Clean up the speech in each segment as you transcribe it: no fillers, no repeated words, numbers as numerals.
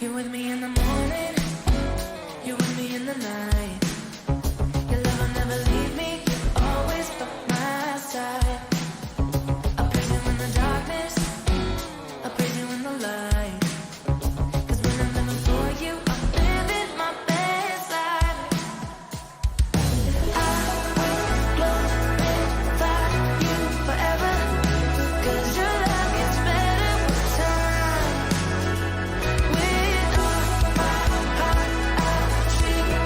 You're with me in the morning, you're with me in the night. Your love will never leave me, you're always by my side. I praise you in the darkness, I praise you in the light. 'Cause when I'm living for you, I'm living my best life. I will glorify you forever, 'cause your love gets better with time. With all my heart, I treat you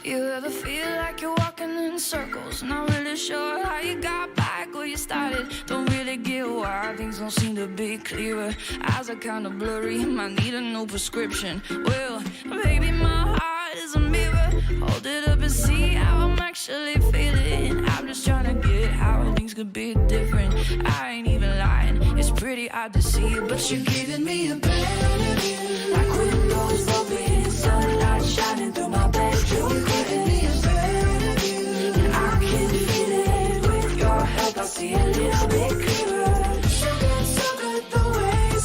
You ever feel like you're walking in circles, not really sure how you got back where you started? Don't really get why things don't seem to be clearer. Eyes are kind of blurry, might need a new prescription. Well, baby, my heart is a mirror. Hold it up and see how I'm actually feeling. I'm just trying to get how things could be different. I ain't even lying, it's pretty hard to see it, but you're giving me a better view. Like windows open, sunlight shining through my bedroom. You're giving me a better view, and I can feel it. With your help, I see a little bit clearer. Sugar, so good the way you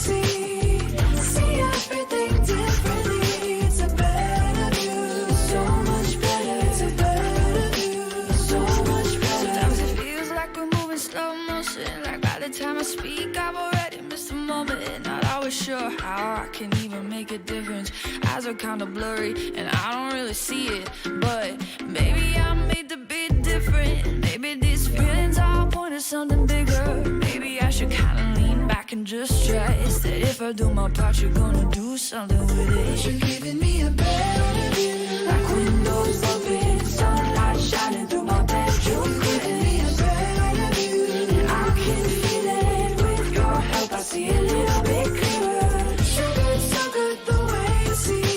see everything differently. It's a better view, so much better. It's a better view, so much better. Sometimes it feels like we're moving slow motion. Like by the time I speak, I've already missed a moment. Not always sure how I can even make a difference. Eyes are kind of blurry and I don't really see it, but maybe I'm made to be different. Maybe these feelings all point to something bigger. Maybe I should kind of lean back and just trust that if I do my part, you're gonna do something with it. You're giving me a better view, like windows open, sunlight shining through my bedroom. You're giving me a better view, and I can feel it. With your help, I see a little bit clearer. Sugar, so good the way you see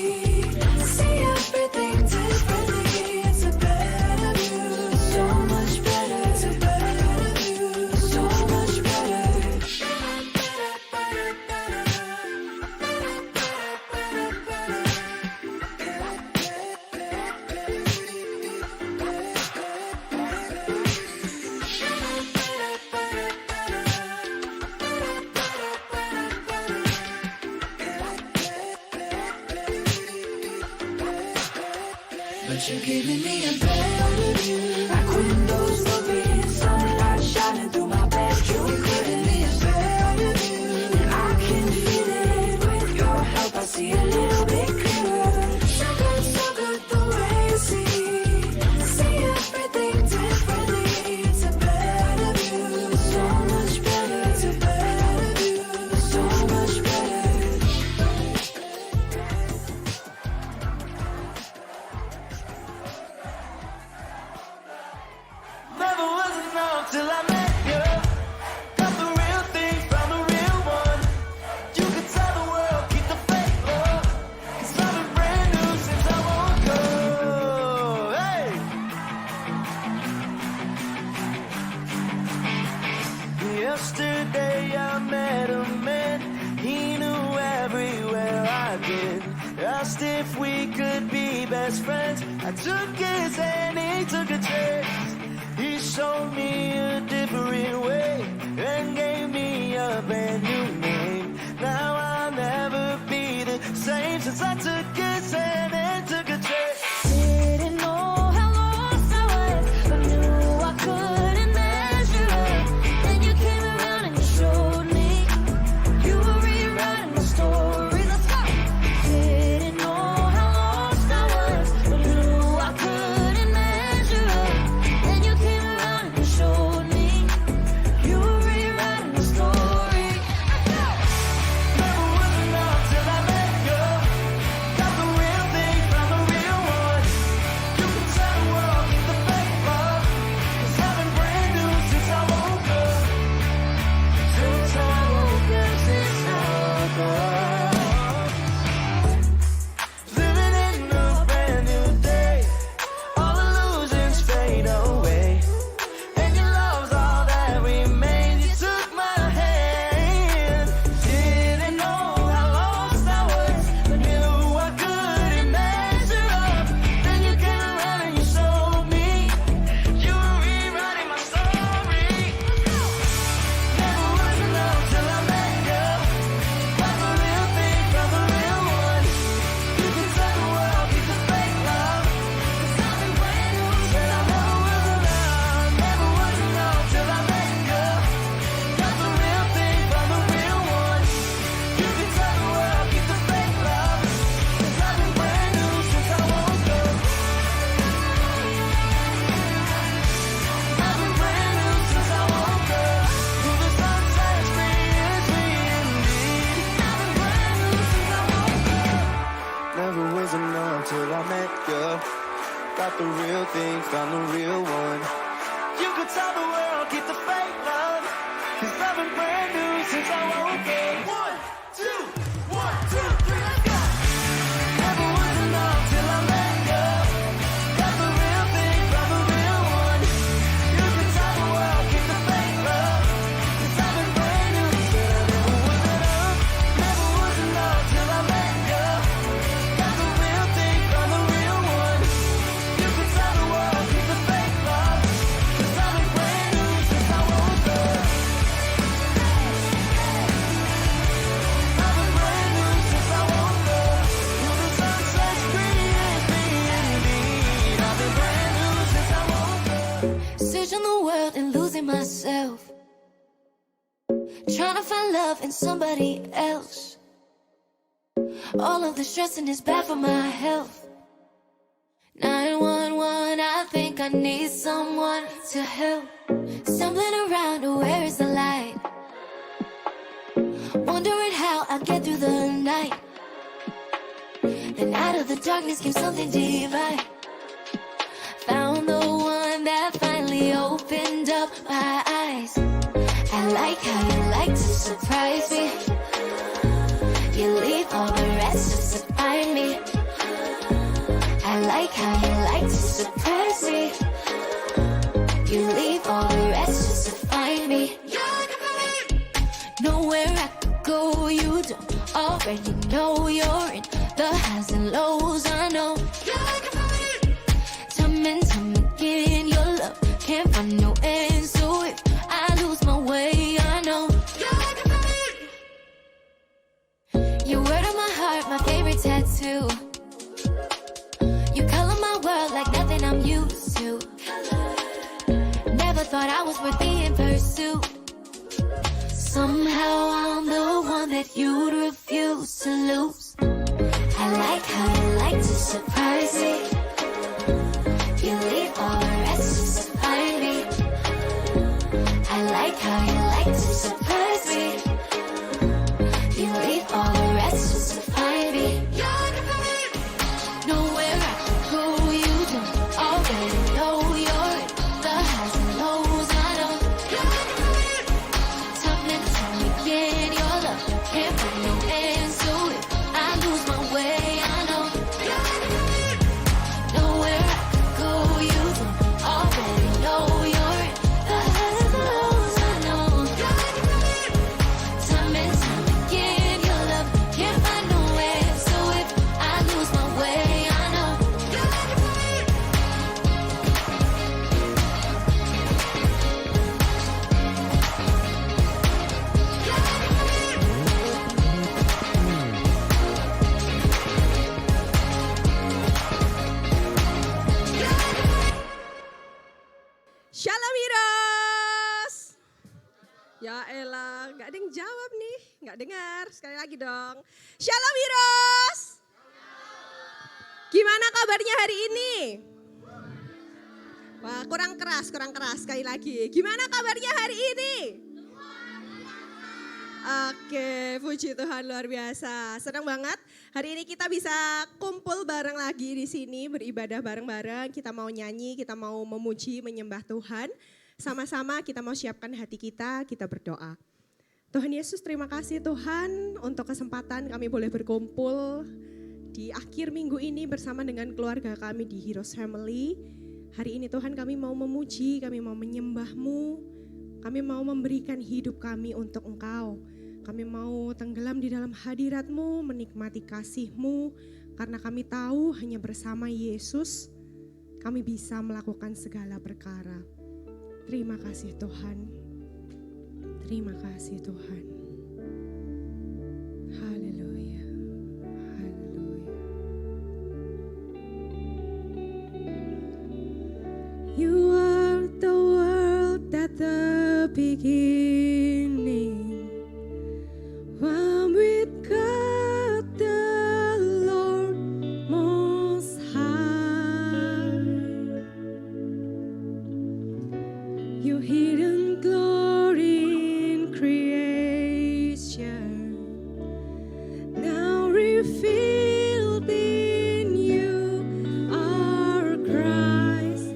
everything differently. It's a better view, so much better. It's a better view, so much better. But you're giving me a better view, like windows open, sunlight shining through my bedroom. You're giving me a better view, and I can feel it. With your help, I see a little bit clearer. Sugar, so good the way you see everything differently. It's a better view, so much better. It's a better view, so much better. Never was enough till I met you. Got the real thing from the real one. You can tell the world, keep the fake love. 'Cause I've been brand new since I woke up. Hey! Yesterday I met a man. He knew everywhere I'd been. Asked if we could be best friends. I took his hand, he took a chance. He showed me a different way and gave me a brand new name. Now I'll never be the same since I took his hand and took a chance. Didn't know how lost I was, but knew I couldn't measure up. Then you came around and you showed me you were rewriting my story. Let's go. Didn't know how lost I was, but knew I couldn't measure up. Then you came around and you showed me you were rewriting my story. Let's go. Never was enough till I met you. Got the real thing thing, found the real one. You could tell the world, keep the fake love, 'cause I've been brand new since I woke up. 1, 2, 1, 2, 3, let's go. Never was enough till I let go. Got the real thing, found the real one. You could tell the world, keep the fake love, 'cause I've been brand new, said I never was enough. Never was enough till I let go. Got the real thing, found the real one. You could tell the world, keep the fake love, 'cause I've been brand new since I woke up. I've been brand new since I woke up. Till the sun sets free and me indeed. I've been brand new since I woke up. Searching the world and losing myself, trying to find love in somebody else. All of the stressing is bad for my health. 911, I think I need someone to help. Stumbling around, where is the light? Wondering how I get through the night. Then out of the darkness came something divine. Found the one that finally opened up my eyes. I like how you like to surprise me. You leave all the rest just to find me. I like how you like to surprise me. You leave all the rest just to find me. Nowhere I could go, you don't already know you're in the highs and lows. I know. Time and time again, your love can't find no end. So if I lose my way, I know. Your word on my heart, my favorite tattoo. You color my world like nothing I'm used to. Never thought I was worth being pursued. Somehow I'm the one that you'd refuse to lose. I like how you like to surprise me. You leave all the rest just to find me. I like how you like to surprise me. You leave all the rest just to find me. Nowhere I could go, you don't already know you're in the highs and lows. I know. Time and time again, your love can't find no end. So if I lose my way, I know. Nowhere I could go, you don't already know you're in the highs and lows. I know. Time and time again, your love can't find no end. So if I lose my way, I know. Shalom Heroes. Ya elah, gak ada yang jawab nih, gak dengar. Sekali lagi dong. Shalom Heroes. Gimana kabarnya hari ini? Wah, kurang keras. Sekali lagi. Gimana kabarnya hari ini? Oke, puji Tuhan luar biasa. Senang banget hari ini kita bisa kumpul bareng lagi di sini, beribadah bareng-bareng. Kita mau nyanyi, kita mau memuji, menyembah Tuhan. Sama-sama kita mau siapkan hati kita berdoa. Tuhan Yesus, terima kasih Tuhan untuk kesempatan kami boleh berkumpul di akhir minggu ini bersama dengan keluarga kami di Heroes Family. Hari ini Tuhan kami mau memuji, kami mau menyembah-Mu, kami mau memberikan hidup kami untuk Engkau. Kami mau tenggelam di dalam hadirat-Mu, menikmati kasih-Mu, karena kami tahu hanya bersama Yesus kami bisa melakukan segala perkara. Terima kasih Tuhan. Terima kasih Tuhan. Haleluya. Haleluya. You are the world at the beginning. One with God the Lord Most High. Your hidden glory in creation, now revealed in you, our Christ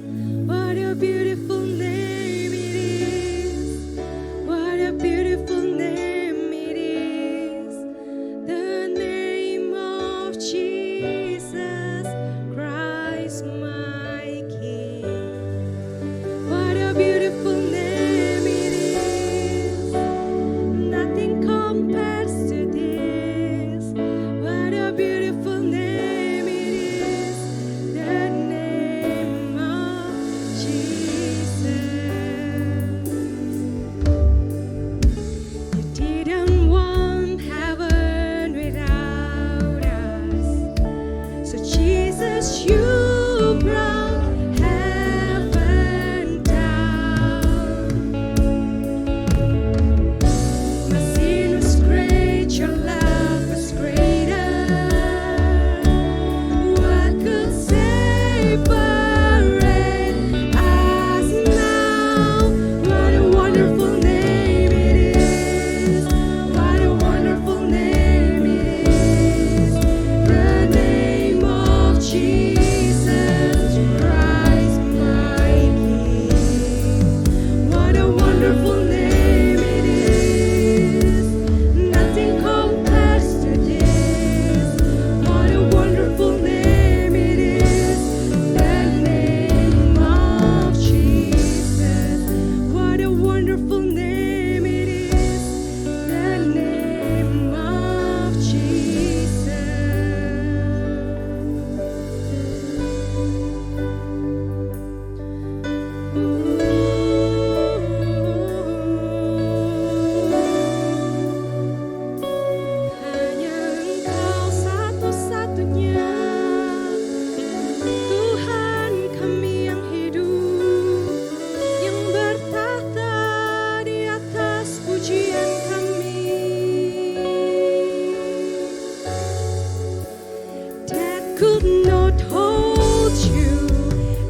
could not hold you.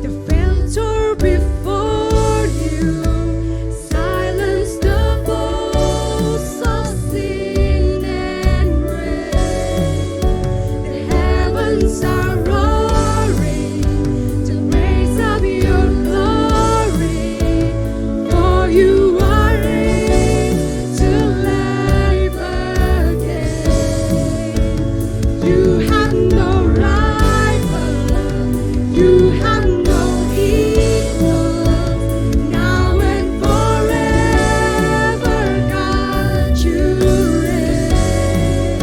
The filter before you silence the voice of sin and rain. The heavens are roaring to praise of your glory, for you are reign to life again. You have no rival, you have no equal, now and forever, God, you reign.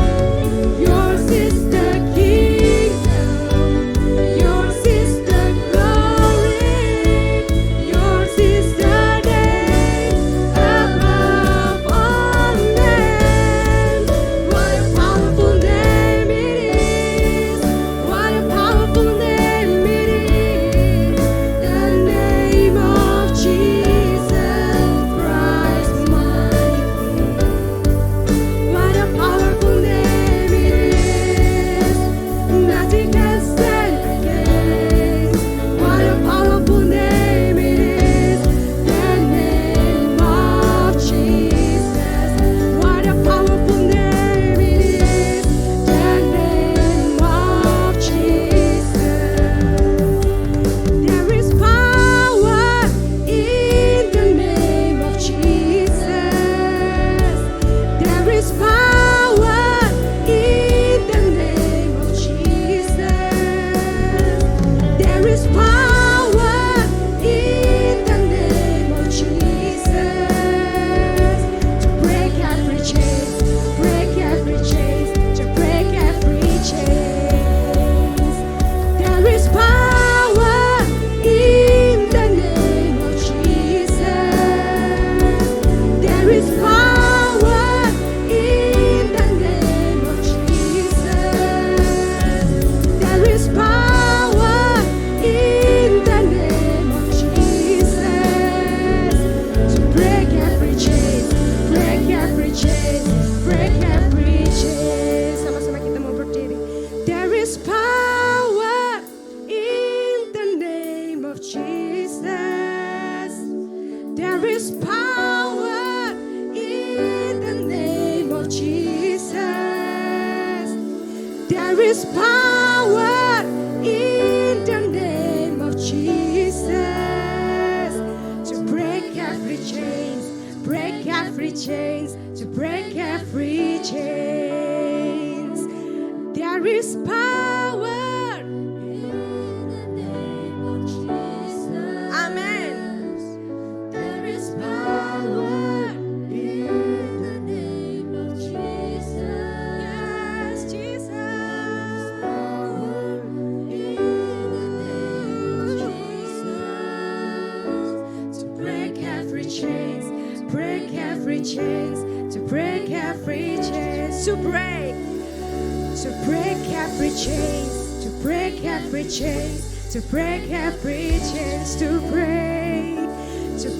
Yours is the kingdom, yours is the glory, yours is the name above all names. What a powerful name it is! What a powerful name it is! The name of Jesus Christ, my King. What a powerful name it is! Nothing can stand against. What a powerful name it is! The name of Jesus. What a powerful name it is! The name of Jesus. There is power in the name of Jesus. There is power in the name of Jesus. There is power in the name of Jesus to break every chain, to break every chain. There is power in the name of Jesus. There is power in the name of Jesus. There is power in the name of Jesus to break every chain, break every chain, break every chain. Sama-sama kita mau berdiri. There is power in the name of Jesus. There is power in the name of Jesus. There is power in the name of Jesus to break every chains, break every chains, to break every chains. There is power in the name of Jesus. Amen. There is power in the name of Jesus. Yes, Jesus. Power in the name of Jesus to break every chains, break every chains, to break every chains, to break every chains, to break every chains, to break every chains, to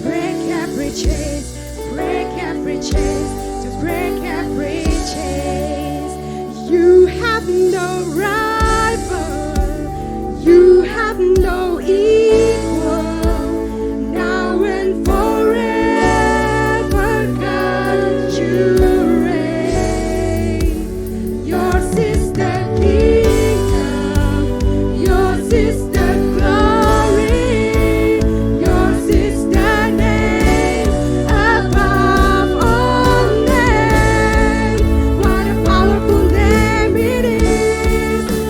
break every chains, break every chains, to break every chains. You have no rival, you have no equal, now and forever, God, you reign. Yours is the kingdom, yours is the glory, yours is the name above all names. What a powerful name it is!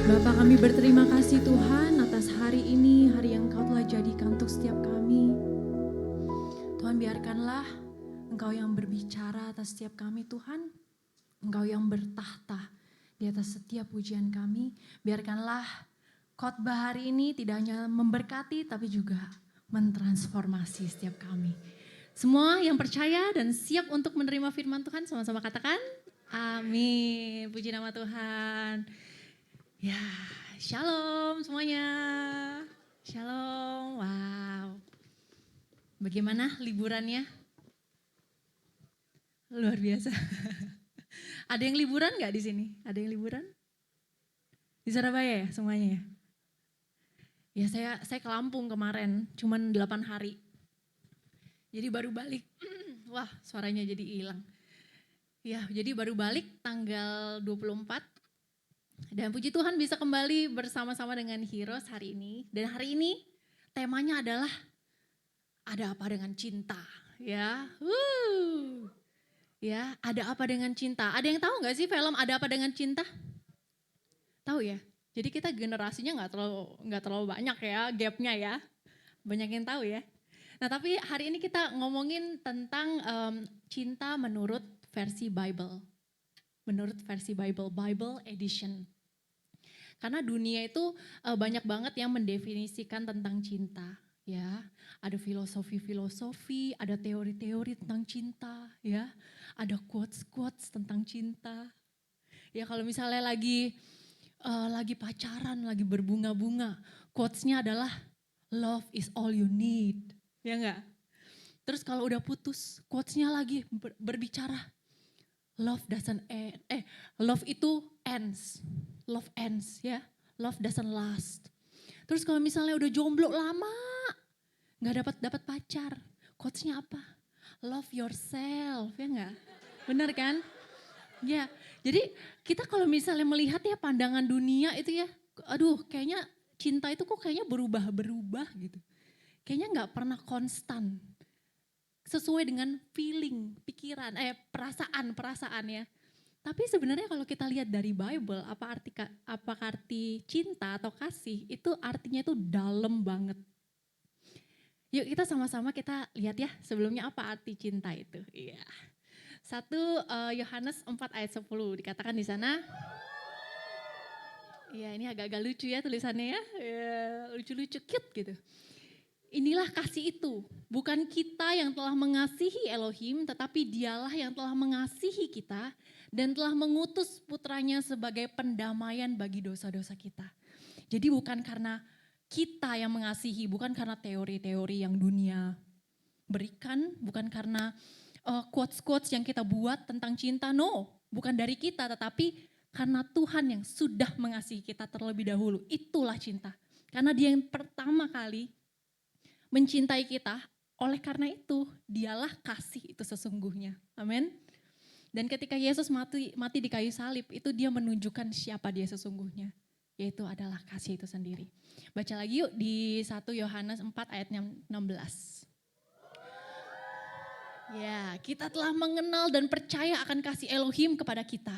Bapa, kami berterima kasih Tuhan atas hari ini, hari yang Engkau telah jadikan untuk setiap kami. Tuhan, biarkanlah Engkau yang berbicara atas setiap kami Tuhan. Engkau yang bertahta di atas setiap pujian kami. Biarkanlah khotbah hari ini tidak hanya memberkati tapi juga mentransformasi setiap kami. Semua yang percaya dan siap untuk menerima firman Tuhan sama-sama katakan amin. Puji nama Tuhan. Ya, shalom semuanya. Shalom. Wow. Bagaimana liburannya? Luar biasa. Ada yang liburan nggak di sini? Ada yang liburan? Di Surabaya ya semuanya ya? Ya saya ke Lampung kemarin, cuman 8 hari. Jadi baru balik. Wah, suaranya jadi hilang. Ya, jadi baru balik tanggal 24. Dan puji Tuhan bisa kembali bersama-sama dengan Heroes hari ini. Dan hari ini temanya adalah ada apa dengan cinta, ya. Ya, ada apa dengan cinta? Ada yang tahu nggak sih film Ada Apa Dengan Cinta? Tahu ya? Jadi kita generasinya nggak terlalu banyak ya gapnya ya. Banyak yang tahu ya. Nah tapi hari ini kita ngomongin tentang cinta menurut versi Bible. Menurut versi Bible, Bible Edition. Karena dunia itu banyak banget yang mendefinisikan tentang cinta. Ya, ada filosofi-filosofi, ada teori-teori tentang cinta, ya, ada quotes-quotes tentang cinta. Ya kalau misalnya lagi pacaran, lagi berbunga-bunga, quotes-nya adalah love is all you need, ya enggak? Terus kalau udah putus, quotes-nya lagi berbicara love doesn't end, love itu ends, love ends, ya, love doesn't last. Terus kalau misalnya udah jomblo lama, nggak dapat pacar, quotes-nya apa? Love yourself, ya enggak? Benar kan? Ya, jadi kita kalau misalnya melihat ya pandangan dunia itu ya, aduh kayaknya cinta itu kok kayaknya berubah-berubah gitu. Kayaknya nggak pernah konstan. Sesuai dengan feeling, pikiran, perasaan ya. Tapi sebenarnya kalau kita lihat dari Bible, apa arti cinta atau kasih, itu artinya itu dalam banget. Yuk kita sama-sama kita lihat ya sebelumnya apa arti cinta itu. Iya. 1 Yohanes 4 ayat 10 dikatakan di sana. Iya ini agak-agak lucu ya tulisannya ya. Lucu-lucu cute gitu. Inilah kasih itu, bukan kita yang telah mengasihi Elohim, tetapi dialah yang telah mengasihi kita dan telah mengutus putranya sebagai pendamaian bagi dosa-dosa kita. Jadi bukan karena kita yang mengasihi, bukan karena teori-teori yang dunia berikan, bukan karena quotes-quotes yang kita buat tentang cinta, no, bukan dari kita, tetapi karena Tuhan yang sudah mengasihi kita terlebih dahulu. Itulah cinta. Karena Dia yang pertama kali mencintai kita, oleh karena itu dialah kasih itu sesungguhnya. Amin. Dan ketika Yesus mati di kayu salib, itu Dia menunjukkan siapa Dia sesungguhnya. Yaitu adalah kasih itu sendiri. Baca lagi yuk di 1 Yohanes 4 ayat 16. Ya, kita telah mengenal dan percaya akan kasih Elohim kepada kita.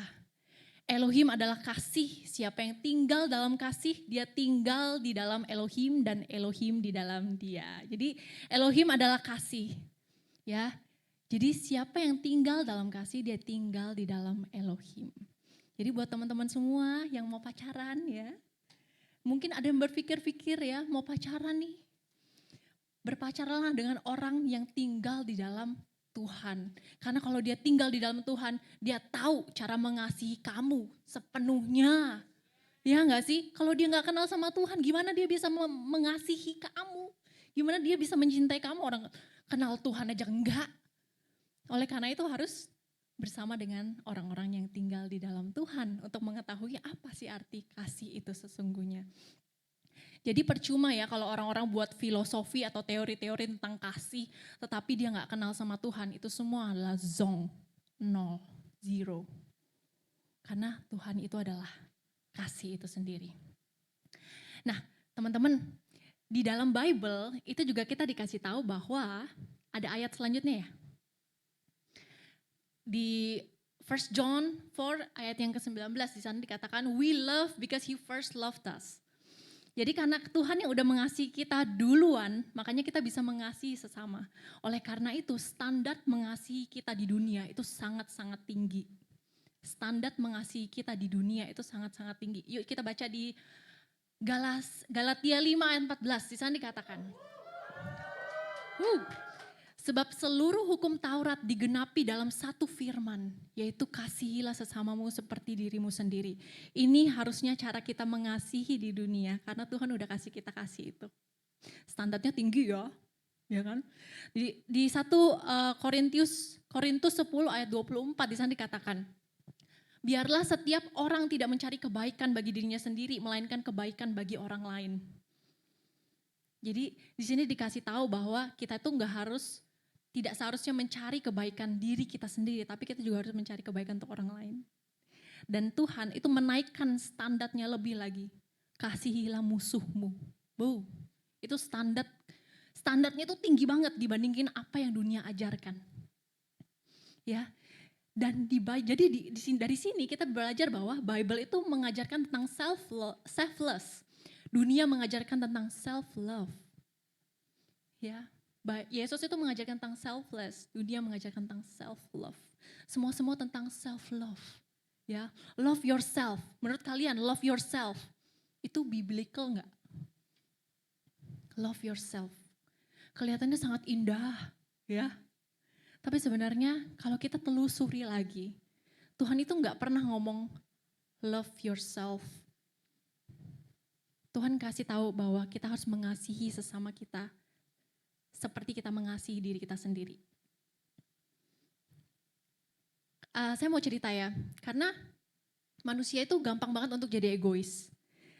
Elohim adalah kasih, siapa yang tinggal dalam kasih, dia tinggal di dalam Elohim dan Elohim di dalam dia. Jadi Elohim adalah kasih, ya. Jadi siapa yang tinggal dalam kasih, dia tinggal di dalam Elohim. Jadi buat teman-teman semua yang mau pacaran ya, mungkin ada yang berpikir-pikir ya mau pacaran nih. Berpacarlah dengan orang yang tinggal di dalam Tuhan. Karena kalau dia tinggal di dalam Tuhan, dia tahu cara mengasihi kamu sepenuhnya. Ya enggak sih? Kalau dia enggak kenal sama Tuhan, gimana dia bisa mengasihi kamu? Gimana dia bisa mencintai kamu? Orang kenal Tuhan aja enggak. Oleh karena itu harus bersama dengan orang-orang yang tinggal di dalam Tuhan untuk mengetahui apa sih arti kasih itu sesungguhnya. Jadi percuma ya kalau orang-orang buat filosofi atau teori-teori tentang kasih, tetapi dia gak kenal sama Tuhan, itu semua adalah zong, nol, zero. Karena Tuhan itu adalah kasih itu sendiri. Nah teman-teman, di dalam Bible itu juga kita dikasih tahu bahwa ada ayat selanjutnya ya. Di 1 John 4 ayat yang ke-19 di sana dikatakan we love because he first loved us. Jadi karena Tuhan yang udah mengasihi kita duluan, makanya kita bisa mengasihi sesama. Oleh karena itu standar mengasihi kita di dunia itu sangat-sangat tinggi. Standar mengasihi kita di dunia itu sangat-sangat tinggi. Yuk kita baca di Galatia 5 ayat 14, di sana dikatakan. Sebab seluruh hukum Taurat digenapi dalam satu firman, yaitu kasihilah sesamamu seperti dirimu sendiri. Ini harusnya cara kita mengasihi di dunia, karena Tuhan udah kasih kita kasih itu. Standarnya tinggi ya kan? Di 1 Korintus 10 ayat 24 di sana dikatakan, biarlah setiap orang tidak mencari kebaikan bagi dirinya sendiri, melainkan kebaikan bagi orang lain. Jadi di sini dikasih tahu bahwa kita tuh tidak seharusnya mencari kebaikan diri kita sendiri, tapi kita juga harus mencari kebaikan untuk orang lain. Dan Tuhan itu menaikkan standarnya lebih lagi. Kasihilah musuhmu. Itu standarnya itu tinggi banget dibandingin apa yang dunia ajarkan. Ya. Dan jadi dari sini kita belajar bahwa Bible itu mengajarkan tentang selfless. Dunia mengajarkan tentang self-love. Ya. Yesus itu mengajarkan tentang selfless, dunia mengajarkan tentang self-love. Semua tentang self-love. Ya, love yourself. Menurut kalian love yourself itu biblical enggak? Love yourself. Kelihatannya sangat indah, ya. Tapi sebenarnya kalau kita telusuri lagi, Tuhan itu enggak pernah ngomong love yourself. Tuhan kasih tahu bahwa kita harus mengasihi sesama kita seperti kita mengasihi diri kita sendiri. Saya mau cerita ya, karena manusia itu gampang banget untuk jadi egois.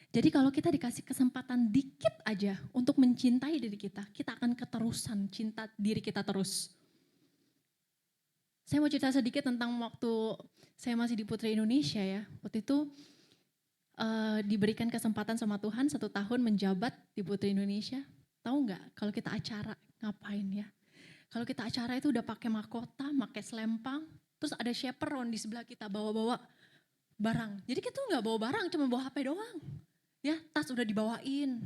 Jadi kalau kita dikasih kesempatan dikit aja untuk mencintai diri kita akan keterusan cinta diri kita terus. Saya mau cerita sedikit tentang waktu saya masih di Putri Indonesia ya. Waktu itu diberikan kesempatan sama Tuhan 1 tahun menjabat di Putri Indonesia. Tahu nggak kalau kita acara ngapain ya? Kalau kita acara itu udah pakai mahkota, pakai selempang, terus ada chaperon di sebelah kita bawa-bawa barang. Jadi kita tuh nggak bawa barang, cuma bawa HP doang. Ya, tas udah dibawain,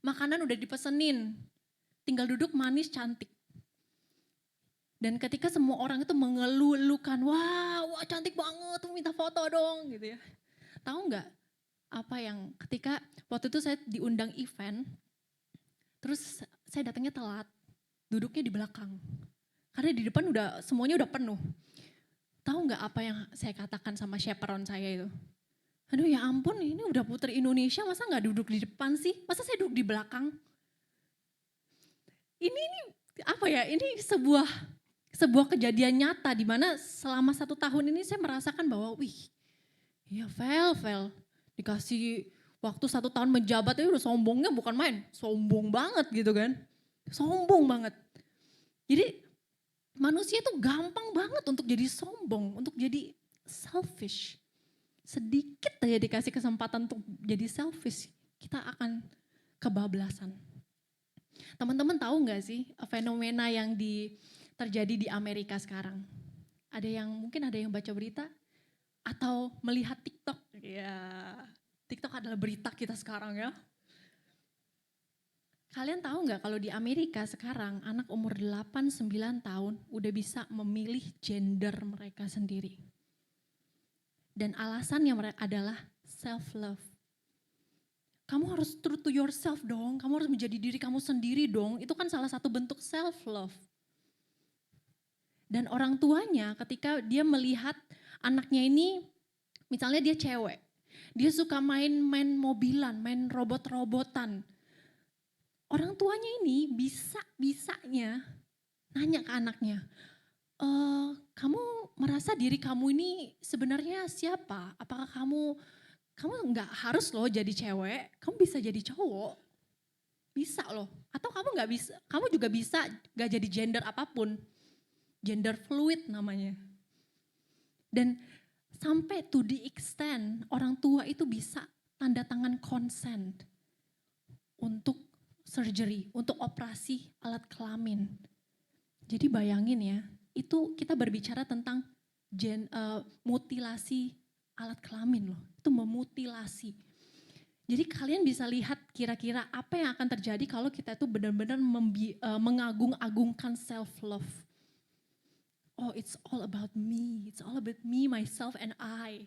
makanan udah dipesenin, tinggal duduk manis cantik. Dan ketika semua orang itu mengeluh-elukan, wah cantik banget, minta foto dong gitu ya. Tahu nggak apa yang ketika waktu itu saya diundang event, terus saya datangnya telat, duduknya di belakang. Karena di depan semuanya udah penuh. Tahu nggak apa yang saya katakan sama chaperon saya itu? Aduh ya ampun, ini udah Putri Indonesia, masa nggak duduk di depan sih? Masa saya duduk di belakang? Ini apa ya? Ini sebuah kejadian nyata di mana selama 1 tahun ini saya merasakan bahwa, ya Vel, dikasih waktu 1 tahun menjabat itu udah sombongnya bukan main, sombong banget gitu kan. Sombong banget. Jadi manusia itu gampang banget untuk jadi sombong, untuk jadi selfish. Sedikit aja dikasih kesempatan untuk jadi selfish, kita akan kebablasan. Teman-teman tahu gak sih fenomena yang terjadi di Amerika sekarang? Mungkin ada yang baca berita atau melihat TikTok. Ya, TikTok adalah berita kita sekarang ya. Kalian tahu nggak kalau di Amerika sekarang anak umur 8-9 tahun udah bisa memilih gender mereka sendiri. Dan alasannya mereka adalah self-love. Kamu harus true to yourself dong, kamu harus menjadi diri kamu sendiri dong. Itu kan salah satu bentuk self-love. Dan orang tuanya ketika dia melihat anaknya ini, misalnya dia cewek, dia suka main mobilan, main robot-robotan. Orang tuanya ini bisa-bisanya nanya ke anaknya, kamu merasa diri kamu ini sebenarnya siapa? Apakah kamu nggak harus loh jadi cewek, kamu bisa jadi cowok, bisa loh. Atau kamu juga bisa nggak jadi gender apapun, gender fluid namanya. Dan sampai to the extent orang tua itu bisa tanda tangan consent untuk surgery, untuk operasi alat kelamin. Jadi bayangin ya, itu kita berbicara tentang mutilasi alat kelamin loh. Itu memutilasi. Jadi kalian bisa lihat kira-kira apa yang akan terjadi kalau kita itu benar-benar mengagung-agungkan self-love. Oh, it's all about me. It's all about me, myself, and I.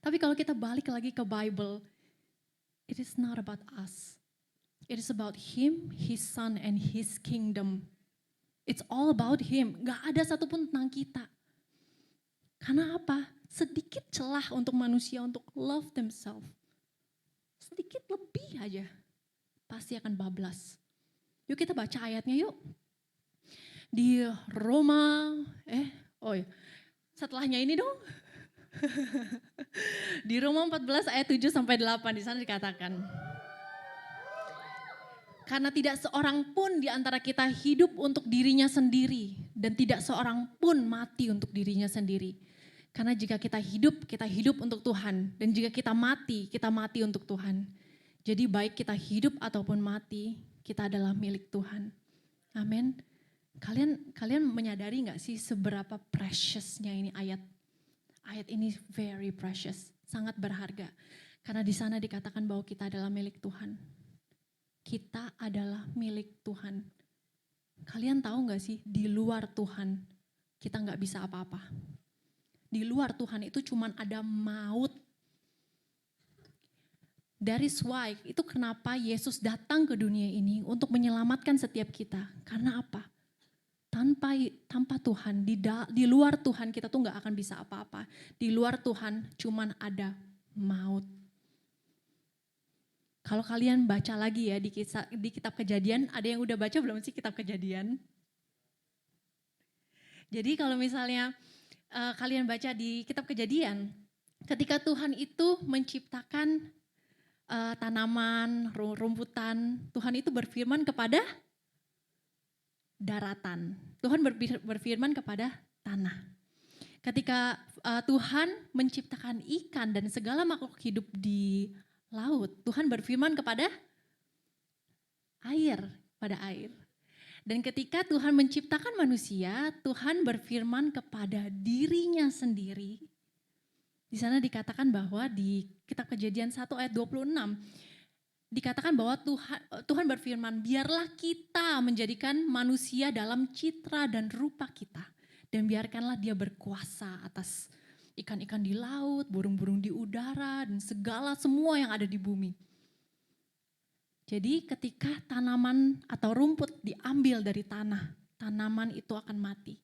Tapi kalau kita balik lagi ke Bible, it is not about us. It is about Him, His Son, and His kingdom. It's all about Him. Gak ada satupun tentang kita. Karena apa? Sedikit celah untuk manusia untuk love themselves. Sedikit lebih aja. Pasti akan bablas. Yuk kita baca ayatnya yuk. Di Roma, setelahnya ini dong. Di Roma 14 ayat 7 sampai 8 di sana dikatakan. Karena tidak seorang pun di antara kita hidup untuk dirinya sendiri dan tidak seorang pun mati untuk dirinya sendiri. Karena jika kita hidup untuk Tuhan, dan jika kita mati untuk Tuhan. Jadi baik kita hidup ataupun mati, kita adalah milik Tuhan. Amin. Kalian menyadari gak sih seberapa preciousnya ini ayat? Ayat ini very precious, sangat berharga. Karena di sana dikatakan bahwa kita adalah milik Tuhan. Kita adalah milik Tuhan. Kalian tahu gak sih, di luar Tuhan kita gak bisa apa-apa. Di luar Tuhan itu cuman ada maut. That is why, itu kenapa Yesus datang ke dunia ini untuk menyelamatkan setiap kita. Karena apa? Tanpa Tuhan, di luar Tuhan kita tuh gak akan bisa apa-apa. Di luar Tuhan cuman ada maut. Kalau kalian baca lagi ya di kitab Kejadian, ada yang udah baca belum sih kitab Kejadian? Jadi kalau misalnya kalian baca di kitab Kejadian, ketika Tuhan itu menciptakan tanaman, rumputan, Tuhan itu berfirman kepada daratan. Tuhan berfirman kepada tanah. Ketika Tuhan menciptakan ikan dan segala makhluk hidup di laut, Tuhan berfirman kepada air. Dan ketika Tuhan menciptakan manusia, Tuhan berfirman kepada dirinya sendiri. Di sana dikatakan bahwa di kitab Kejadian 1 ayat 26, dikatakan bahwa Tuhan berfirman, biarlah kita menjadikan manusia dalam citra dan rupa kita. Dan biarkanlah dia berkuasa atas ikan-ikan di laut, burung-burung di udara, dan segala semua yang ada di bumi. Jadi ketika tanaman atau rumput diambil dari tanah, tanaman itu akan mati.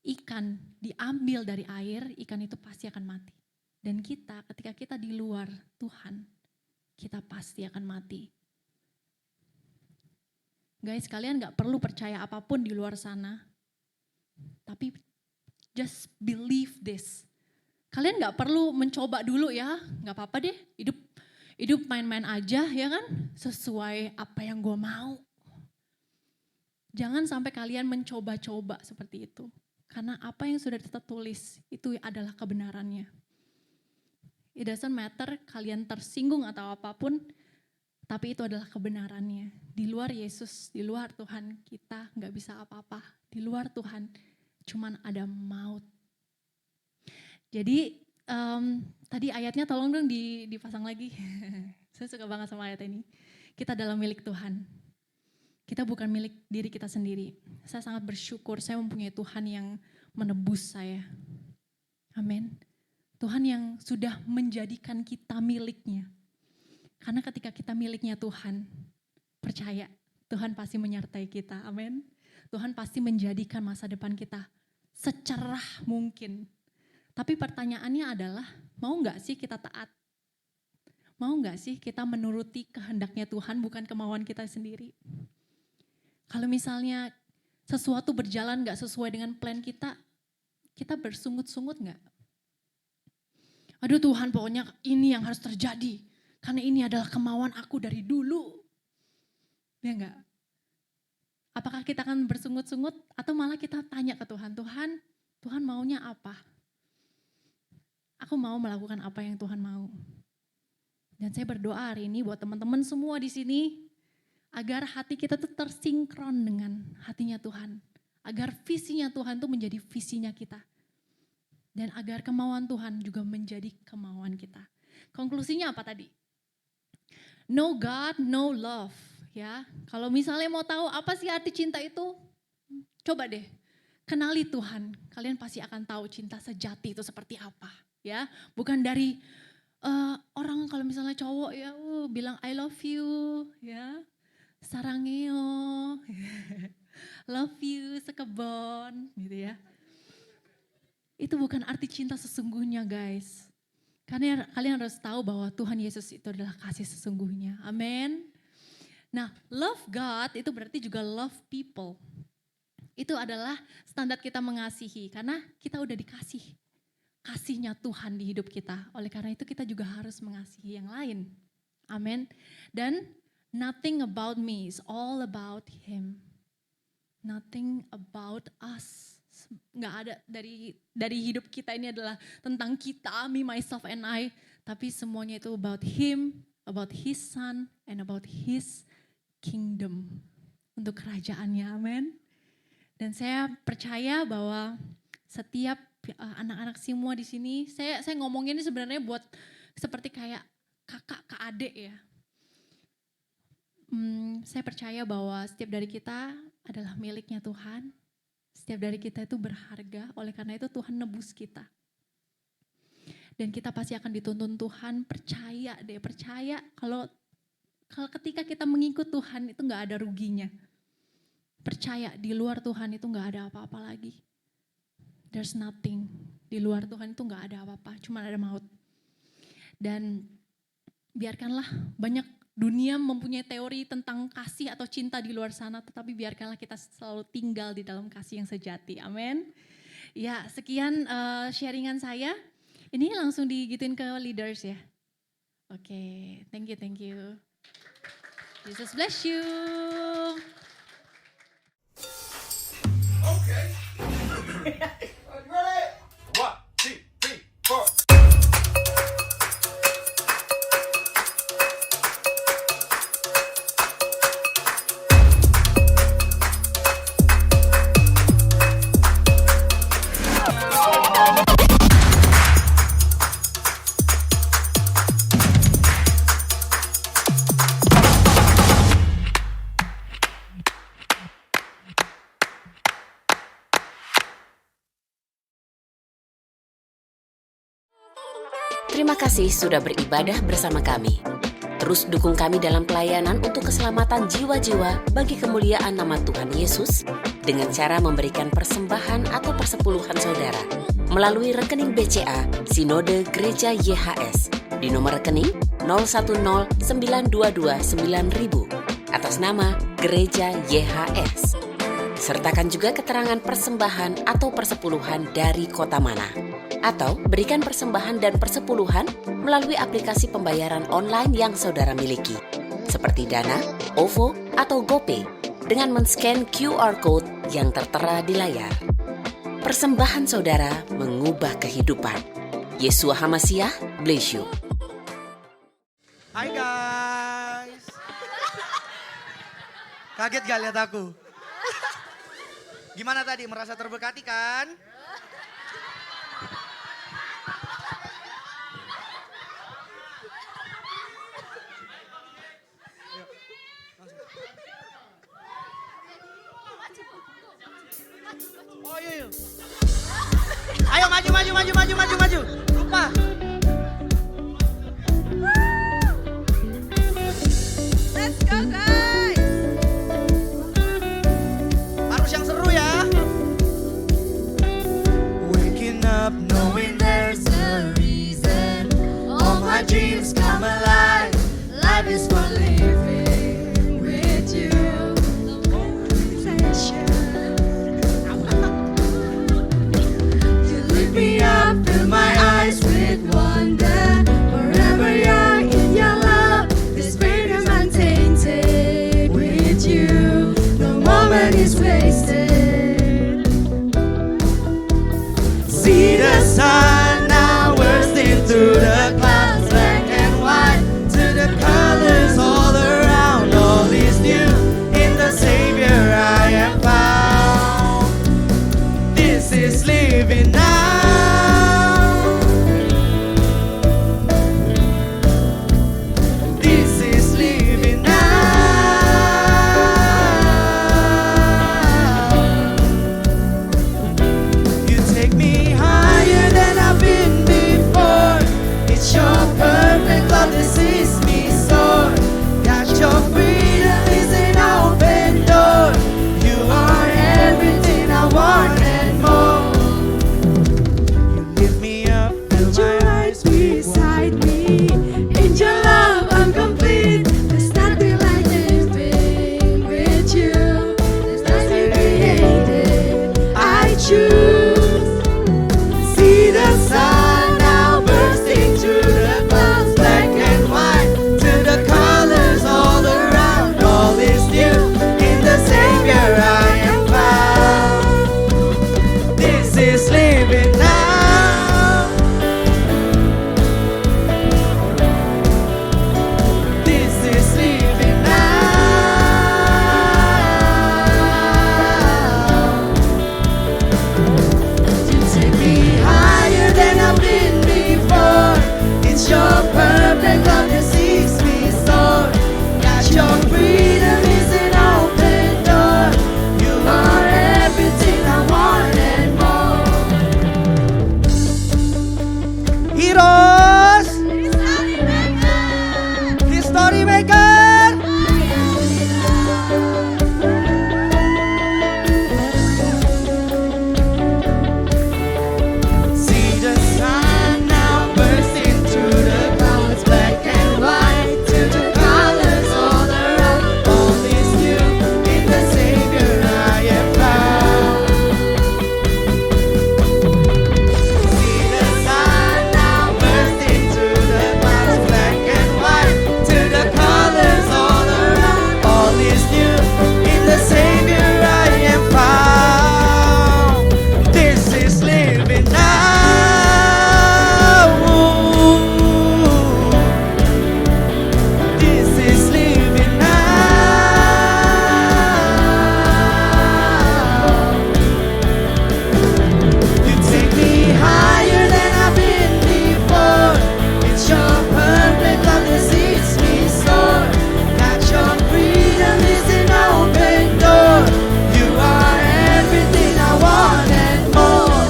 Ikan diambil dari air, ikan itu pasti akan mati. Dan kita, ketika kita di luar Tuhan, kita pasti akan mati. Guys, kalian gak perlu percaya apapun di luar sana. Tapi just believe this. Kalian gak perlu mencoba dulu ya, gak apa-apa deh, hidup main-main aja ya kan, sesuai apa yang gue mau. Jangan sampai kalian mencoba-coba seperti itu. Karena apa yang sudah tertulis itu adalah kebenarannya. It doesn't matter kalian tersinggung atau apapun, tapi itu adalah kebenarannya. Di luar Yesus, di luar Tuhan kita gak bisa apa-apa. Di luar Tuhan cuman ada maut. Jadi tadi ayatnya tolong dong dipasang lagi. Saya suka banget sama ayat ini. Kita adalah milik Tuhan. Kita bukan milik diri kita sendiri. Saya sangat bersyukur saya mempunyai Tuhan yang menebus saya. Amin. Tuhan yang sudah menjadikan kita miliknya. Karena ketika kita miliknya Tuhan, percaya Tuhan pasti menyertai kita. Amin. Tuhan pasti menjadikan masa depan kita secerah mungkin. Tapi pertanyaannya adalah, mau gak sih kita taat? Mau gak sih kita menuruti kehendaknya Tuhan bukan kemauan kita sendiri? Kalau misalnya sesuatu berjalan gak sesuai dengan plan kita bersungut-sungut gak? Aduh Tuhan, pokoknya ini yang harus terjadi. Karena ini adalah kemauan aku dari dulu. Ya enggak? Apakah kita akan bersungut-sungut atau malah kita tanya ke Tuhan, Tuhan maunya apa? Aku mau melakukan apa yang Tuhan mau. Dan saya berdoa hari ini buat teman-teman semua di sini, agar hati kita tuh tersinkron dengan hatinya Tuhan. Agar visinya Tuhan tuh menjadi visinya kita. Dan agar kemauan Tuhan juga menjadi kemauan kita. Konklusinya apa tadi? No God, no love. Ya, kalau misalnya mau tahu apa sih arti cinta itu, coba deh kenali Tuhan. Kalian pasti akan tahu cinta sejati itu seperti apa. Ya, bukan dari orang kalau misalnya cowok ya bilang I love you, ya, sarangeo, love you sekebon, gitu ya. Itu bukan arti cinta sesungguhnya, guys. Karena kalian harus tahu bahwa Tuhan Yesus itu adalah kasih sesungguhnya. Amin. Nah, love God itu berarti juga love people. Itu adalah standar kita mengasihi karena kita udah dikasih kasihnya Tuhan di hidup kita. Oleh karena itu kita juga harus mengasihi yang lain. Amin. Dan nothing about me is all about Him. Nothing about us. Nggak ada dari hidup kita ini adalah tentang kita, me, myself, and I. Tapi semuanya itu about Him, about His Son, and about His kingdom. Untuk kerajaannya, amin. Dan saya percaya bahwa setiap anak-anak semua di sini, saya ngomongin ini sebenarnya buat seperti kayak kakak ke adik ya. Saya percaya bahwa setiap dari kita adalah miliknya Tuhan. Setiap dari kita itu berharga, oleh karena itu Tuhan nebus kita. Dan kita pasti akan dituntun Tuhan, percaya kalau ketika kita mengikut Tuhan itu gak ada ruginya. Percaya di luar Tuhan itu gak ada apa-apa lagi. There's nothing, di luar Tuhan itu gak ada apa-apa, cuma ada maut. Dan biarkanlah banyak dunia mempunyai teori tentang kasih atau cinta di luar sana, tetapi biarkanlah kita selalu tinggal di dalam kasih yang sejati. Amin. Ya, sekian sharingan saya. Ini langsung digituin ke leaders ya. Oke, thank you. Jesus bless you. Okay. Ready? 1, 2, 3, 4. Terima kasih sudah beribadah bersama kami. Terus dukung kami dalam pelayanan untuk keselamatan jiwa-jiwa bagi kemuliaan nama Tuhan Yesus dengan cara memberikan persembahan atau persepuluhan saudara melalui rekening BCA Sinode Gereja YHS di nomor rekening 0109229.000 atas nama Gereja YHS. Sertakan juga keterangan persembahan atau persepuluhan dari kota mana. Atau berikan persembahan dan persepuluhan melalui aplikasi pembayaran online yang saudara miliki. Seperti Dana, OVO, atau GoPay dengan men-scan QR Code yang tertera di layar. Persembahan saudara mengubah kehidupan. Yeshua HaMashiach, bless you. Hai guys. Kaget gak lihat aku? Gimana tadi, merasa terberkati kan? Oh yuk. Ayo maju. Lupa. Let's go guys. Harus yang seru ya. Waking up knowing there's a reason. All my dreams come alive. Life is for living with you. You lift me up, fill my eyes with Storymaker. See the sun now bursting through the clouds, black and white, to the colors all around. All is new in the Savior I am found. See the sun now bursting through the clouds, black and white, to the colors all around. All is new in the Savior I am found. This is living now. This is living now. You take me higher than I've been before. It's your perfect love that sees me soar. Got your freedom is an open door. You are everything I want and more.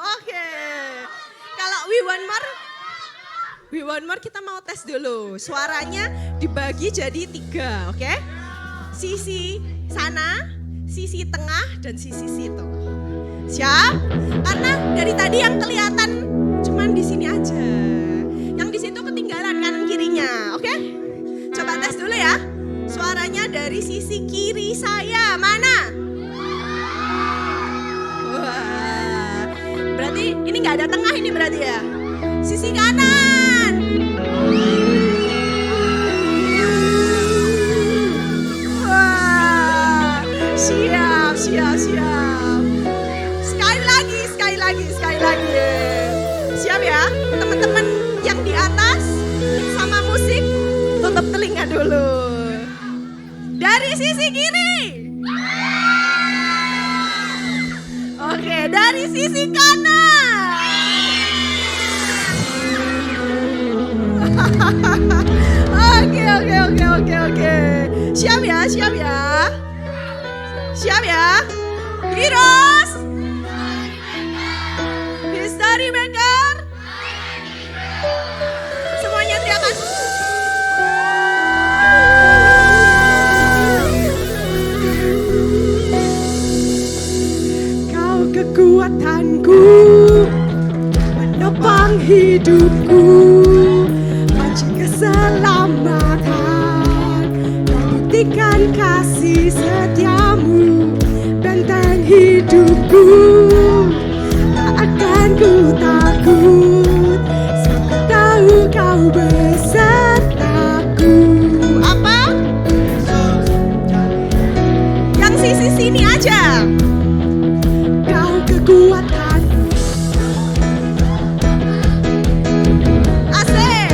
Oke. Kalau We One More kita mau tes dulu. Suaranya dibagi jadi 3, oke? Sisi sana, sisi tengah, dan sisi situ. Siap? Karena dari tadi yang kelihatan cuman di sini aja. Yang di situ ketinggalan kanan kirinya, oke? Coba tes dulu ya. Suaranya dari sisi kiri saya, mana? Wah, berarti ini nggak ada tengah ini berarti ya? Sisi kanan. Wah, siap. Sekali lagi. Siap ya, teman-teman yang di atas sama musik, tutup telinga dulu. Dari sisi kiri. Oke, dari sisi kanan. Oke. Siap ya. Heroes. History Maker. Semuanya teriakan. Kau kekuatanku, menopang hidupku, mancing keselamatan, buktikan kasih setiamu, benteng hidupku, tak akan ku takut, sebab tahu kau besertaku. Apa? Yang sisi sini aja. Kau kekuatan. Asik.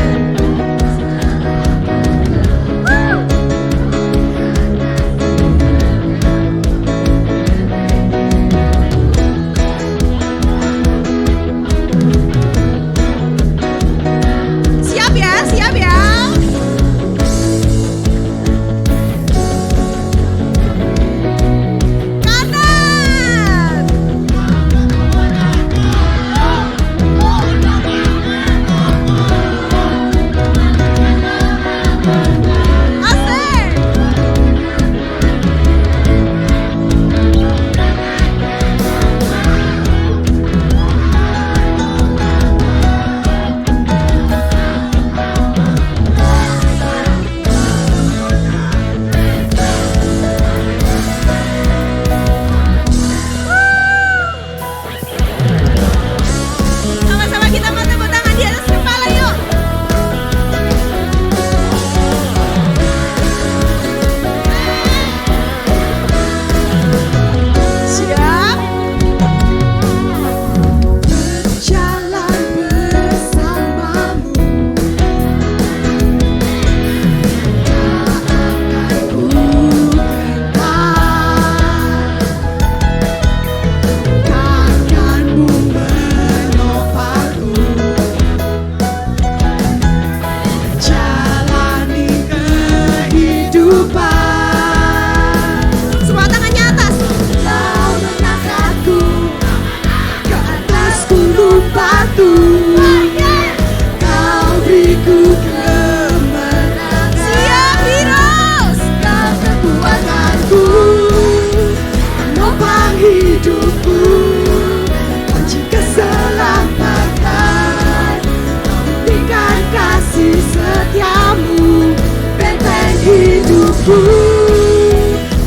hidupku,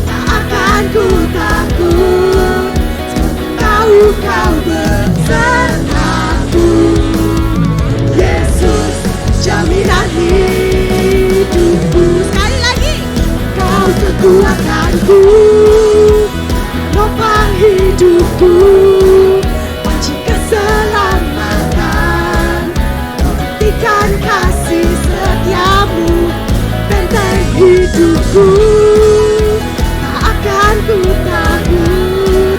tak akan ku takut, tahu kau besertaku. Yesus jaminan hidupku. Sekali lagi, kau kekuatanku, nopang hidupku, kunci keselamatan, buktikan kasih setiamu, benteng hidupku, tak akan ku takut,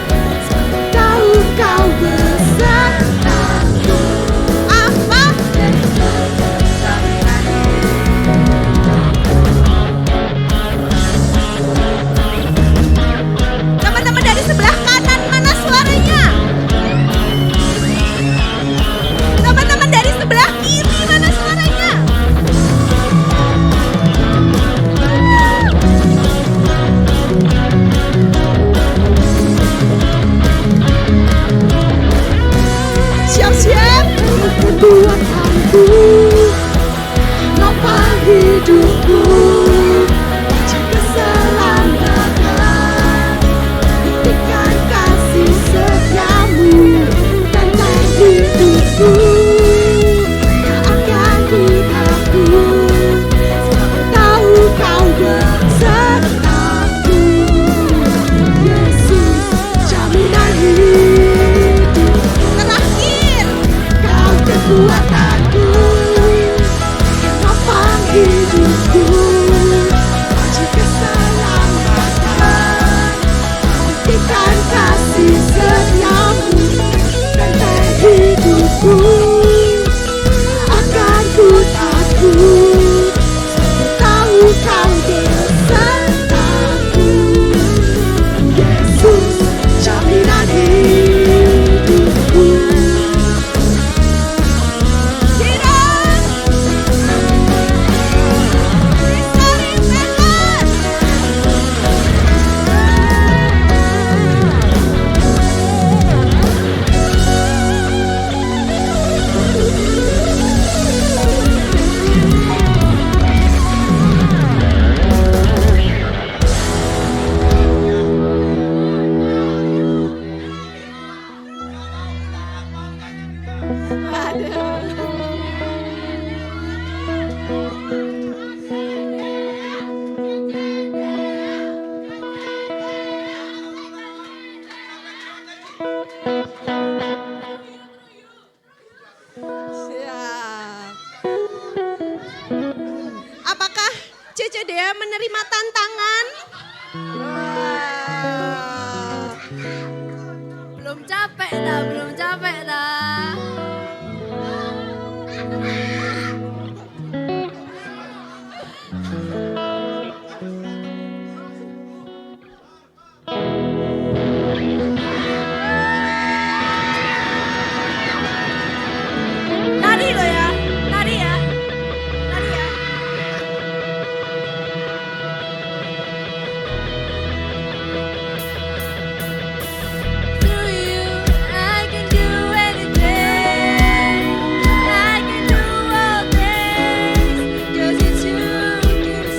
tahu kau besertaku. Apa? Teman-teman dari sebelah kanan, mana suaranya? Teman-teman dari sebelah kiri, mana suaranya? Siap-siap. Kekuatanku, nopang hidupku, kunci keselamatan, buktikan kasih setiamu, benteng hidupku, tak akan ku takut, tahu kau besertaku. Yesus jaminan hidup. Terakhir, kau kekuatanku, nopang hidupku, kunci keselamatan, buktikan kasih setiamu, benteng hidupku, akan ku takut, tahu kau besertaku. Yesus jaminan hidupku. Hidup Misteri Velas. Siap. Apakah Cece Dea menerima tantangan? Belum capek dah, belum capek dah. Nari lo ya, nari ya, nari ya. Through you, I can do anything. I can do all things, 'cause it's you who keeps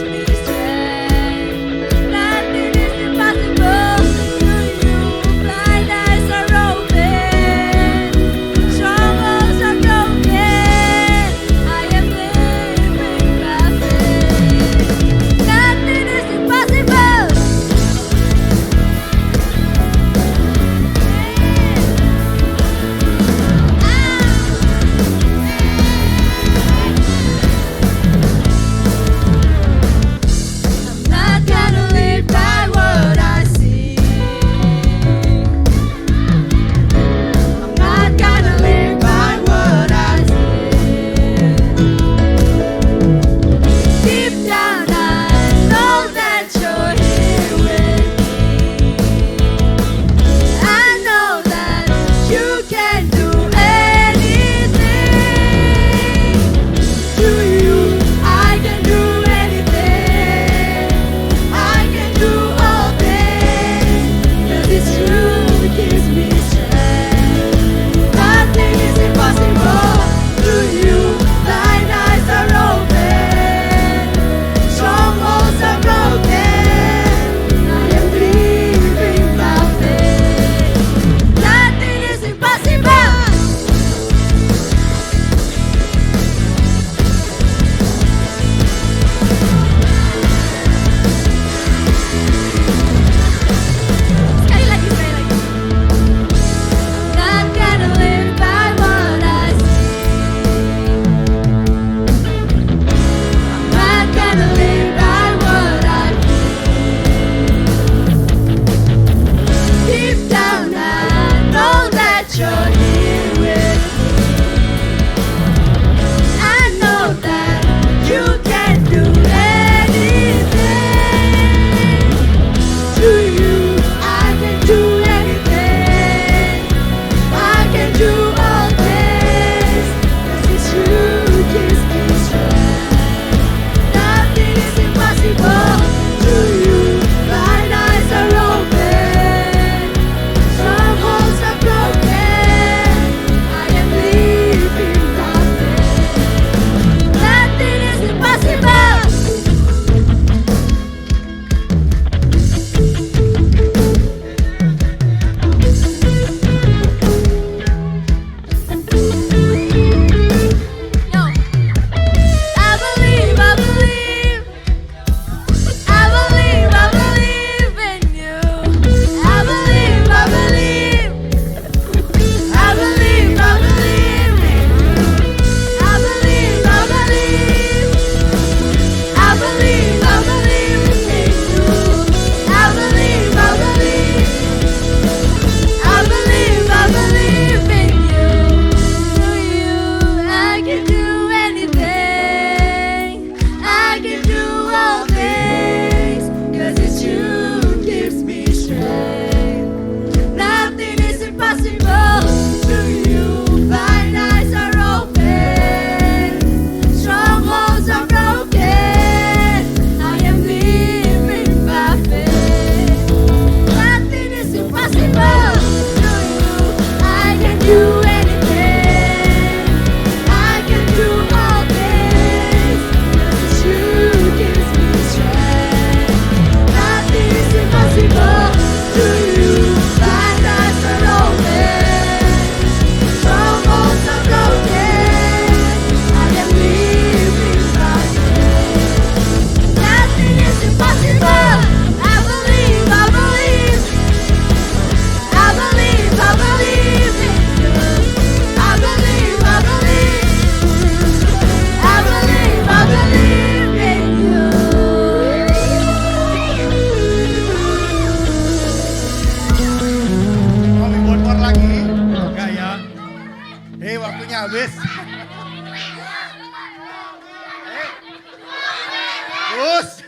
Us.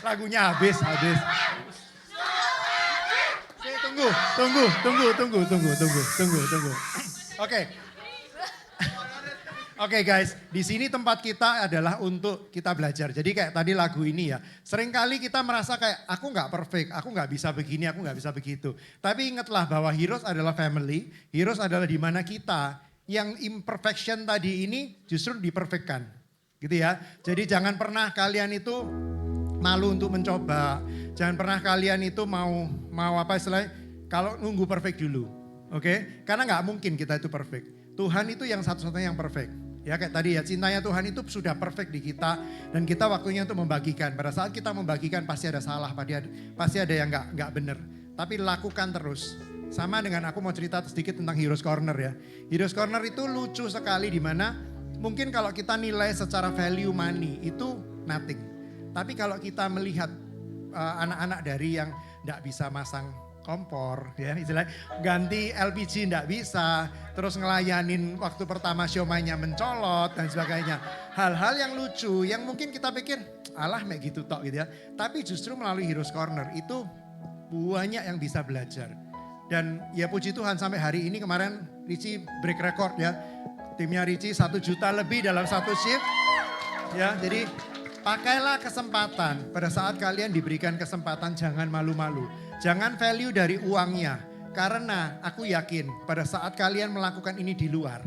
Lagunya habis. Tunggu. Oke guys, di sini tempat kita adalah untuk kita belajar. Jadi kayak tadi lagu ini ya, seringkali kita merasa kayak aku nggak perfect, aku nggak bisa begini, aku nggak bisa begitu. Tapi ingatlah bahwa Heroes adalah family, Heroes adalah di mana kita yang imperfection tadi ini justru diperfectkan, gitu ya. Jadi jangan pernah kalian itu malu untuk mencoba, jangan pernah kalian itu mau apa istilahnya, kalau nunggu perfect dulu, oke? Karena nggak mungkin kita itu perfect. Tuhan itu yang satu-satunya yang perfect. Ya kayak tadi ya, cintanya Tuhan itu sudah perfect di kita dan kita waktunya untuk membagikan. Pada saat kita membagikan pasti ada salah, pasti ada yang nggak benar. Tapi lakukan terus. Sama dengan aku mau cerita sedikit tentang Heroes Corner ya. Heroes Corner itu lucu sekali di mana mungkin kalau kita nilai secara value money itu nothing. Tapi kalau kita melihat anak-anak dari yang nggak bisa masang kompor ya istilahnya, ganti LPG nggak bisa, terus ngelayanin waktu pertama siomaynya mencolot dan sebagainya. Hal-hal yang lucu yang mungkin kita pikir alah kayak gitu tok gitu ya. Tapi justru melalui Heroes Corner itu banyak yang bisa belajar. Dan ya puji Tuhan sampai hari ini kemarin Richie break record ya. Timnya Richie 1 juta lebih dalam satu shift. Ya jadi pakailah kesempatan pada saat kalian diberikan kesempatan, jangan malu-malu. Jangan value dari uangnya. Karena aku yakin pada saat kalian melakukan ini di luar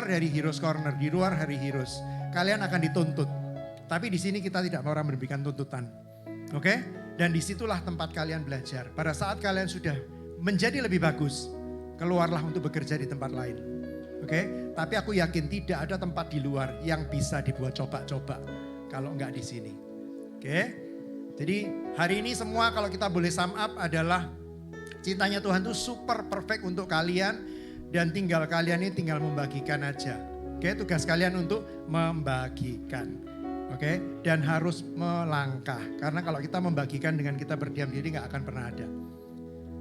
dari Heroes Corner, di luar hari Heroes, kalian akan dituntut. Tapi di sini kita tidak mau memberikan tuntutan. Oke? Dan disitulah tempat kalian belajar. Pada saat kalian sudah menjadi lebih bagus, keluarlah untuk bekerja di tempat lain. Oke? Tapi aku yakin tidak ada tempat di luar yang bisa dibuat coba-coba kalau enggak di sini. Oke? Jadi hari ini semua kalau kita boleh sum up adalah cintanya Tuhan itu super perfect untuk kalian dan tinggal kalian ini tinggal membagikan aja. Oke, tugas kalian untuk membagikan. Oke, dan harus melangkah. Karena kalau kita membagikan dengan kita berdiam diri gak akan pernah ada.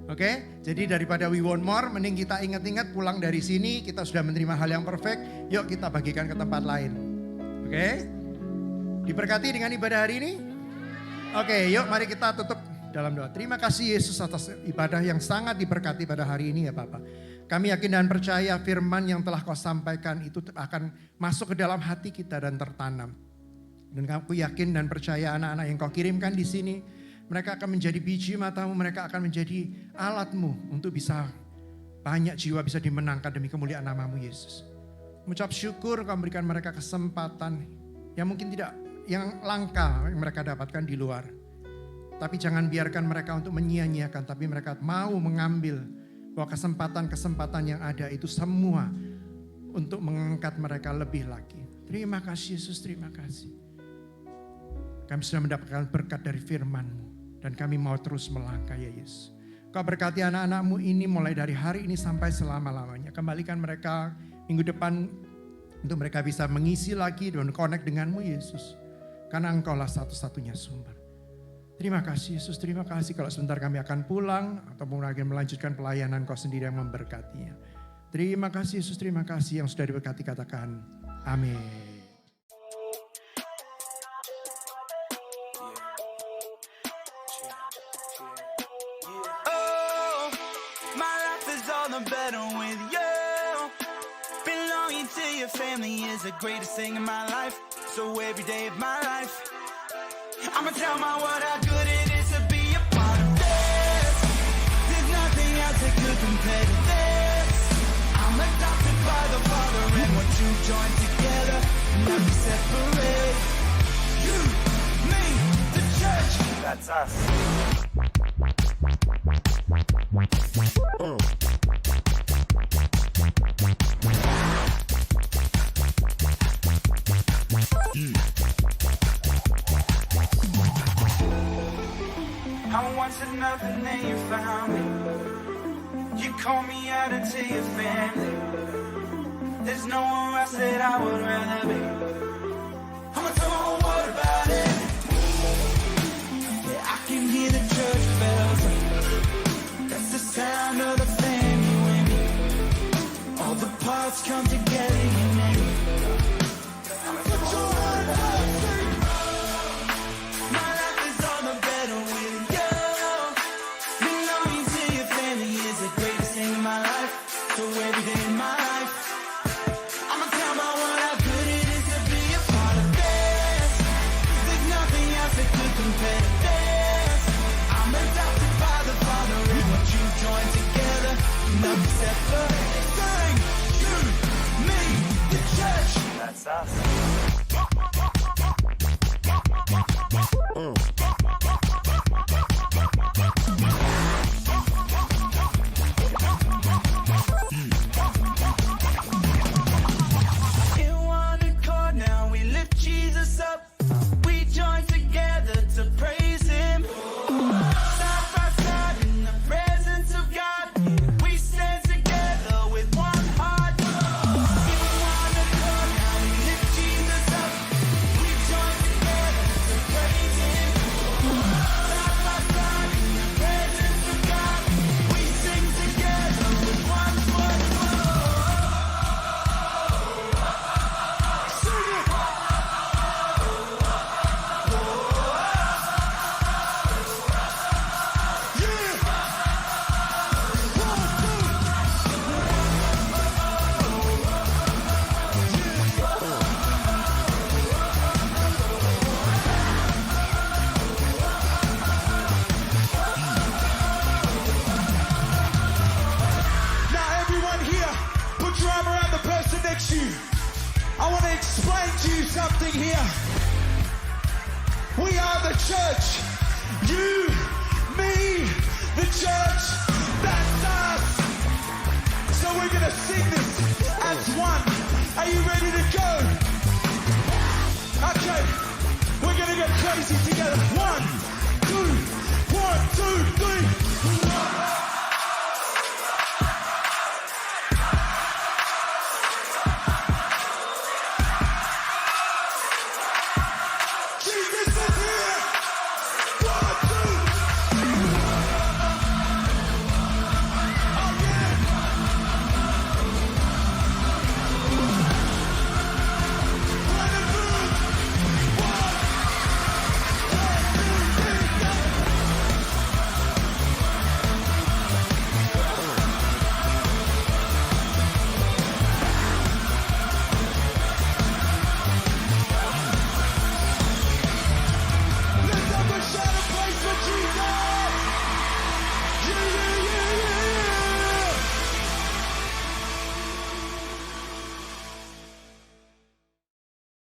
Oke, jadi daripada we want more, mending kita ingat-ingat pulang dari sini kita sudah menerima hal yang perfect. Yuk kita bagikan ke tempat lain. Oke, diberkati dengan ibadah hari ini. Oke, yuk mari kita tutup dalam doa. Terima kasih Yesus atas ibadah yang sangat diberkati pada hari ini ya Bapak. Kami yakin dan percaya firman yang telah kau sampaikan itu akan masuk ke dalam hati kita dan tertanam. Dan aku yakin dan percaya anak-anak yang kau kirimkan di sini, mereka akan menjadi biji matamu, mereka akan menjadi alatmu untuk bisa banyak jiwa bisa dimenangkan demi kemuliaan namamu Yesus. Mengucap syukur kau berikan mereka kesempatan yang mungkin tidak, yang langka yang mereka dapatkan di luar. Tapi jangan biarkan mereka untuk menyia-nyiakan, tapi mereka mau mengambil bahwa kesempatan-kesempatan yang ada itu semua untuk mengangkat mereka lebih lagi. Terima kasih Yesus, terima kasih. Kami sudah mendapatkan berkat dari firman-Mu dan kami mau terus melangkah ya Yesus. Kau berkati anak-anak-Mu ini mulai dari hari ini sampai selama-lamanya. Kembalikan mereka minggu depan untuk mereka bisa mengisi lagi dan connect dengan-Mu Yesus. Karena Engkaulah satu-satunya sumber. Terima kasih Yesus, terima kasih kalau sebentar kami akan pulang atau lagi melanjutkan pelayanan Kau sendiri yang memberkatinya. Terima kasih Yesus, terima kasih yang sudah diberkati, katakan amin. Oh, my life is all the better with you. Belonging to your family is the greatest thing in my life. So every day of my life, I'ma tell my world how good it is to be a part of this. There's nothing else that could compare to this. I'm adopted by the Father, and what you join together, never separate. You, me, the church, that's us. I wanted nothing, then you found me. You called me out into your family. There's no one else that I would rather be. I'ma tell my whole world about it. Yeah, I can hear the church bells. That's the sound of the family with me. All the hearts come together, unite. My life is all the better with you. Belonging to your family is the greatest thing in my life. So every day in my life, I'ma tell my world how good it is to be a part of this. There's nothing else that could compare to this. I'm adopted by the Father, and what you join together, nothing separate. Sing, you, me, the church. That's us. In one accord now we lift Jesus up. We join together to praise him. Side by side in the presence of God. We stand together with one heart. In one accord now we lift Jesus up. We join together to praise him. Side by side in the presence of God. We sing together with one voice. Sing it! Now everyone here, put your arm around the person next to you. I want to explain to you something here. We are the church. You, me, the church. That's us. So we're going to sing this